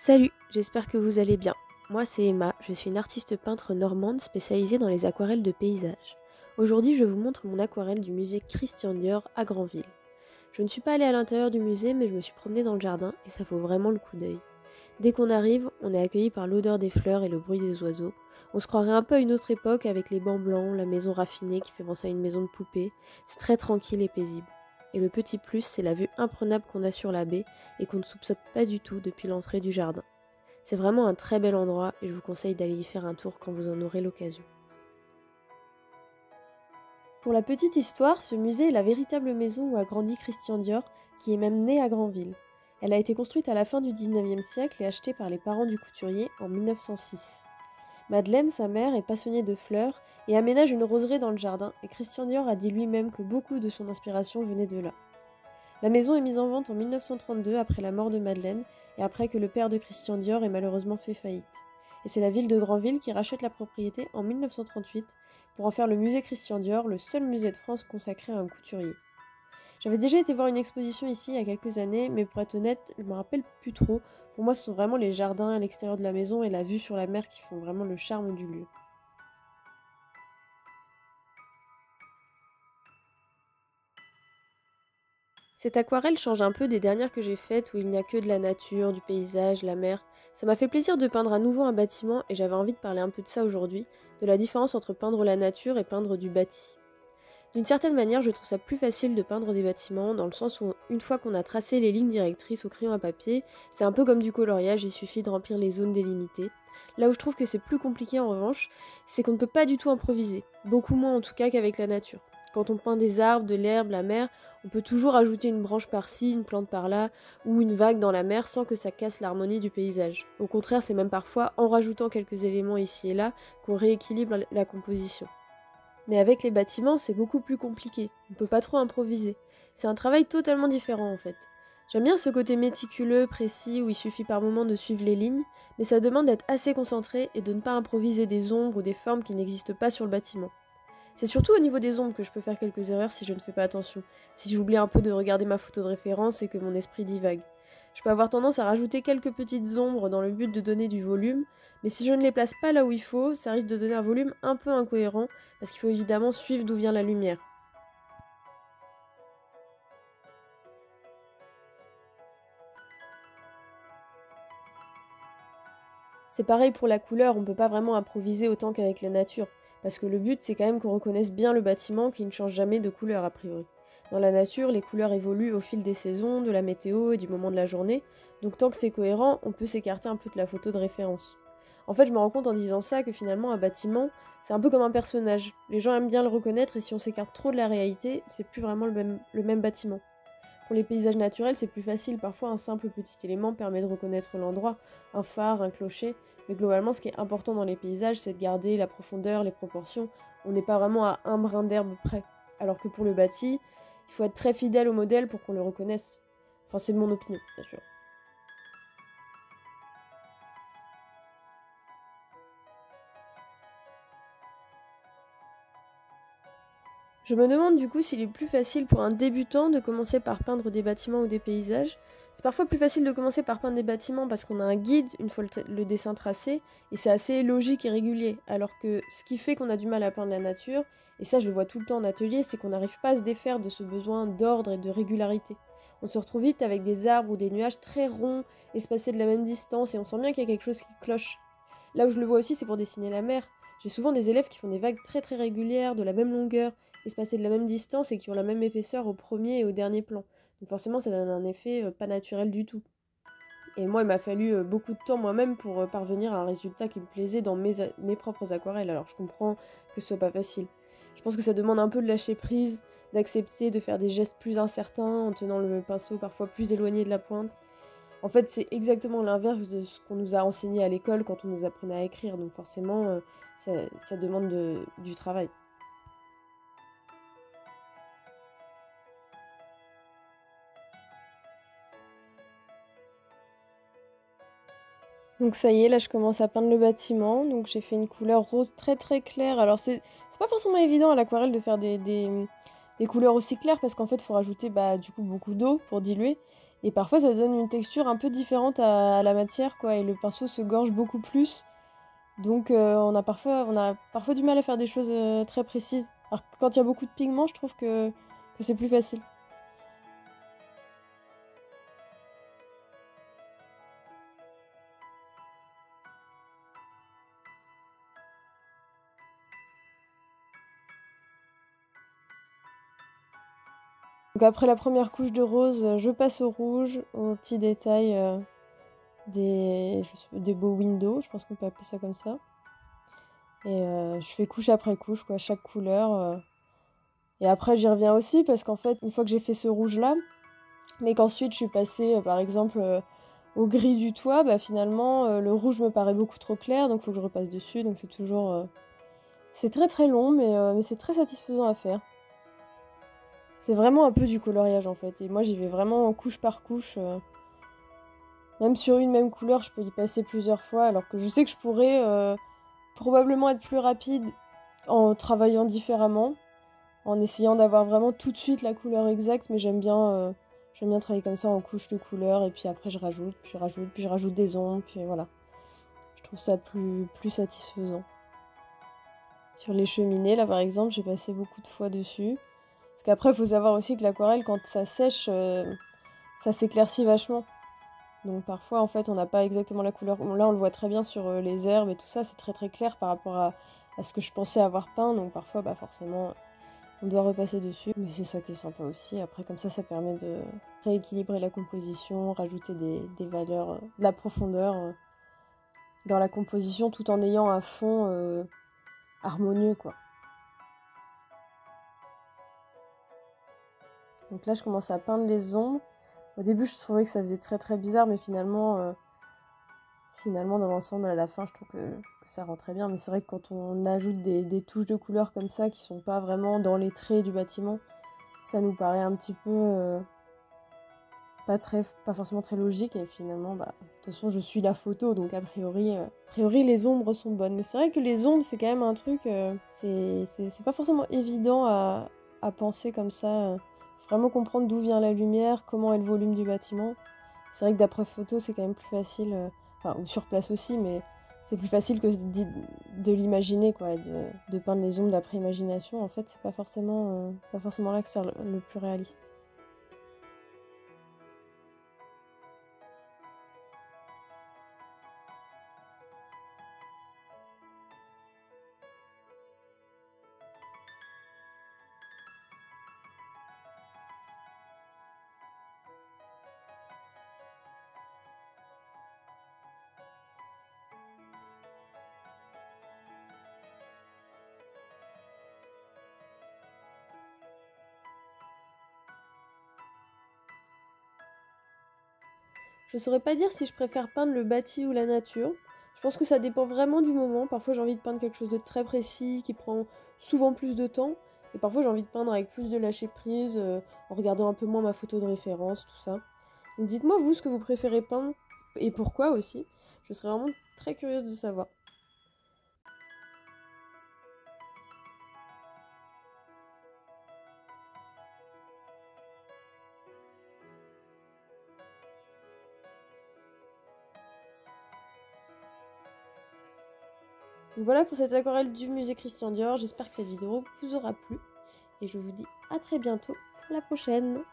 Salut, j'espère que vous allez bien. Moi c'est Emma, je suis une artiste peintre normande spécialisée dans les aquarelles de paysages. Aujourd'hui je vous montre mon aquarelle du musée Christian Dior à Granville. Je ne suis pas allée à l'intérieur du musée mais je me suis promenée dans le jardin et ça vaut vraiment le coup d'œil. Dès qu'on arrive, on est accueilli par l'odeur des fleurs et le bruit des oiseaux. On se croirait un peu à une autre époque avec les bancs blancs, la maison raffinée qui fait penser à une maison de poupée. C'est très tranquille et paisible. Et le petit plus, c'est la vue imprenable qu'on a sur la baie et qu'on ne soupçonne pas du tout depuis l'entrée du jardin. C'est vraiment un très bel endroit et je vous conseille d'aller y faire un tour quand vous en aurez l'occasion. Pour la petite histoire, ce musée est la véritable maison où a grandi Christian Dior, qui est même né à Granville. Elle a été construite à la fin du 19e siècle et achetée par les parents du couturier en 1906. Madeleine, sa mère, est passionnée de fleurs et aménage une roseraie dans le jardin, et Christian Dior a dit lui-même que beaucoup de son inspiration venait de là. La maison est mise en vente en 1932 après la mort de Madeleine et après que le père de Christian Dior ait malheureusement fait faillite. Et c'est la ville de Granville qui rachète la propriété en 1938 pour en faire le musée Christian Dior, le seul musée de France consacré à un couturier. J'avais déjà été voir une exposition ici il y a quelques années, mais pour être honnête, je me rappelle plus trop. Pour moi, ce sont vraiment les jardins à l'extérieur de la maison et la vue sur la mer qui font vraiment le charme du lieu. Cette aquarelle change un peu des dernières que j'ai faites où il n'y a que de la nature, du paysage, la mer. Ça m'a fait plaisir de peindre à nouveau un bâtiment et j'avais envie de parler un peu de ça aujourd'hui, de la différence entre peindre la nature et peindre du bâti. D'une certaine manière, je trouve ça plus facile de peindre des bâtiments dans le sens où une fois qu'on a tracé les lignes directrices au crayon à papier, c'est un peu comme du coloriage, il suffit de remplir les zones délimitées. Là où je trouve que c'est plus compliqué en revanche, c'est qu'on ne peut pas du tout improviser, beaucoup moins en tout cas qu'avec la nature. Quand on peint des arbres, de l'herbe, la mer, on peut toujours ajouter une branche par-ci, une plante par-là, ou une vague dans la mer sans que ça casse l'harmonie du paysage. Au contraire, c'est même parfois en rajoutant quelques éléments ici et là qu'on rééquilibre la composition. Mais avec les bâtiments, c'est beaucoup plus compliqué. On peut pas trop improviser. C'est un travail totalement différent en fait. J'aime bien ce côté méticuleux, précis, où il suffit par moments de suivre les lignes, mais ça demande d'être assez concentré et de ne pas improviser des ombres ou des formes qui n'existent pas sur le bâtiment. C'est surtout au niveau des ombres que je peux faire quelques erreurs si je ne fais pas attention, si j'oublie un peu de regarder ma photo de référence et que mon esprit divague. Je peux avoir tendance à rajouter quelques petites ombres dans le but de donner du volume, mais si je ne les place pas là où il faut, ça risque de donner un volume un peu incohérent, parce qu'il faut évidemment suivre d'où vient la lumière. C'est pareil pour la couleur, on peut pas vraiment improviser autant qu'avec la nature, parce que le but c'est quand même qu'on reconnaisse bien le bâtiment qui ne change jamais de couleur a priori. Dans la nature, les couleurs évoluent au fil des saisons, de la météo et du moment de la journée, donc tant que c'est cohérent, on peut s'écarter un peu de la photo de référence. En fait, je me rends compte en disant ça que finalement un bâtiment, c'est un peu comme un personnage. Les gens aiment bien le reconnaître et si on s'écarte trop de la réalité, c'est plus vraiment le même bâtiment. Pour les paysages naturels, c'est plus facile, parfois un simple petit élément permet de reconnaître l'endroit, un phare, un clocher, mais globalement ce qui est important dans les paysages, c'est de garder la profondeur, les proportions, on n'est pas vraiment à un brin d'herbe près. Alors que pour le bâti, il faut être très fidèle au modèle pour qu'on le reconnaisse. Enfin, c'est mon opinion, bien sûr. Je me demande du coup s'il est plus facile pour un débutant de commencer par peindre des bâtiments ou des paysages. C'est parfois plus facile de commencer par peindre des bâtiments parce qu'on a un guide une fois le dessin tracé et c'est assez logique et régulier. Alors que ce qui fait qu'on a du mal à peindre la nature, et ça je le vois tout le temps en atelier, c'est qu'on n'arrive pas à se défaire de ce besoin d'ordre et de régularité. On se retrouve vite avec des arbres ou des nuages très ronds, espacés de la même distance et on sent bien qu'il y a quelque chose qui cloche. Là où je le vois aussi, c'est pour dessiner la mer. J'ai souvent des élèves qui font des vagues très très régulières, de la même longueur, espacées de la même distance et qui ont la même épaisseur au premier et au dernier plan. Donc forcément, ça donne un effet pas naturel du tout. Et moi, il m'a fallu beaucoup de temps moi-même pour parvenir à un résultat qui me plaisait dans mes propres aquarelles. Alors je comprends que ce soit pas facile. Je pense que ça demande un peu de lâcher prise, d'accepter de faire des gestes plus incertains en tenant le pinceau parfois plus éloigné de la pointe. En fait, c'est exactement l'inverse de ce qu'on nous a enseigné à l'école quand on nous apprenait à écrire. Donc forcément, ça demande du travail. Donc ça y est, là je commence à peindre le bâtiment. Donc j'ai fait une couleur rose très très claire. Alors c'est pas forcément évident à l'aquarelle de faire des couleurs aussi claires parce qu'en fait il faut rajouter du coup beaucoup d'eau pour diluer. Et parfois ça donne une texture un peu différente à la matière, quoi, et le pinceau se gorge beaucoup plus. Donc on a parfois du mal à faire des choses très précises. Alors que quand il y a beaucoup de pigments, je trouve que c'est plus facile. Donc après la première couche de rose, je passe au rouge, aux petits détails des beaux windows, je pense qu'on peut appeler ça comme ça. Et je fais couche après couche, quoi, chaque couleur. Et après j'y reviens aussi parce qu'en fait, une fois que j'ai fait ce rouge-là, mais qu'ensuite je suis passée par exemple au gris du toit, bah finalement le rouge me paraît beaucoup trop clair, donc il faut que je repasse dessus, donc c'est toujours... C'est très très long, mais c'est très satisfaisant à faire. C'est vraiment un peu du coloriage en fait, et moi j'y vais vraiment couche par couche. Même sur une même couleur, je peux y passer plusieurs fois, alors que je sais que je pourrais probablement être plus rapide en travaillant différemment, en essayant d'avoir vraiment tout de suite la couleur exacte, mais j'aime bien travailler comme ça en couches de couleurs, et puis après je rajoute, puis je rajoute des ombres, puis voilà. Je trouve ça plus satisfaisant. Sur les cheminées, là par exemple, j'ai passé beaucoup de fois dessus. Parce qu'après, il faut savoir aussi que l'aquarelle, quand ça sèche, ça s'éclaircit vachement. Donc parfois, en fait, on n'a pas exactement la couleur. Là, on le voit très bien sur les herbes et tout ça, c'est très très clair par rapport à ce que je pensais avoir peint. Donc parfois, bah forcément, on doit repasser dessus. Mais c'est ça qui est sympa aussi. Après, comme ça permet de rééquilibrer la composition, rajouter des valeurs, de la profondeur dans la composition, tout en ayant un fond harmonieux, quoi. Donc là, je commence à peindre les ombres. Au début, je trouvais que ça faisait très très bizarre, mais finalement dans l'ensemble, à la fin, je trouve que ça rend très bien. Mais c'est vrai que quand on ajoute des touches de couleurs comme ça, qui sont pas vraiment dans les traits du bâtiment, ça nous paraît un petit peu pas forcément très logique. Et finalement, bah, de toute façon, je suis la photo, donc a priori, les ombres sont bonnes. Mais c'est vrai que les ombres, c'est quand même un truc, c'est pas forcément évident à penser comme ça. Vraiment comprendre d'où vient la lumière, comment est le volume du bâtiment. C'est vrai que d'après photo, c'est quand même plus facile, enfin, ou sur place aussi, mais c'est plus facile que de l'imaginer, quoi, de peindre les ombres d'après imagination. En fait, c'est pas forcément là que c'est le plus réaliste. Je saurais pas dire si je préfère peindre le bâti ou la nature. Je pense que ça dépend vraiment du moment. Parfois j'ai envie de peindre quelque chose de très précis qui prend souvent plus de temps. Et parfois j'ai envie de peindre avec plus de lâcher prise, en regardant un peu moins ma photo de référence, tout ça. Donc dites-moi vous ce que vous préférez peindre et pourquoi aussi. Je serais vraiment très curieuse de savoir. Donc voilà pour cette aquarelle du musée Christian Dior. J'espère que cette vidéo vous aura plu. Et je vous dis à très bientôt pour la prochaine.